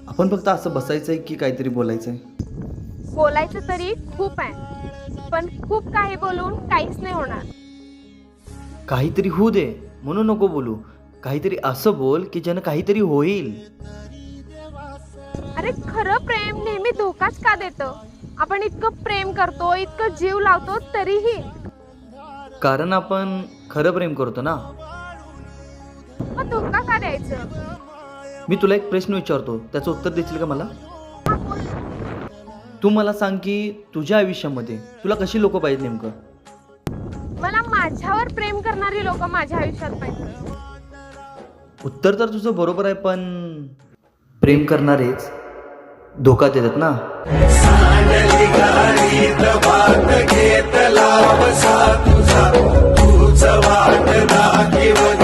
आपण फक्त असं बसायचंय की काहीतरी बोलायचंय? बोलायचं तरी खूप आहे, पण खूप काही बोलून काहीच नाही होणार. काहीतरी होऊ दे म्हणून नको बोलू. काहीतरी असं बोल की ज्यानं काहीतरी होईल. अरे खरं प्रेम नेहमी धोकाच का देतं? आपण इतकं प्रेम करतो, इतकं जीव लावतो, तरीही. कारण आपण खरं प्रेम करतो ना. मग धोका का द्यायचं? मी तुला एक प्रश्न विचारतो, त्याचं उत्तर देशील का मला? हा, बोल. तू मला सांग की तुझ्या आयुष्यामध्ये तुला कशी लोक पाहिजे नेमकं? मला माझ्यावर प्रेम करणारी लोक माझ्या आयुष्यात पाहिजे. उत्तर तर तुझं बरोबर आहे, पण प्रेम करणारेच धोका देतात ना. सांडली गाडीत भात घेतला बसा तुझा, तूच वाट दाखव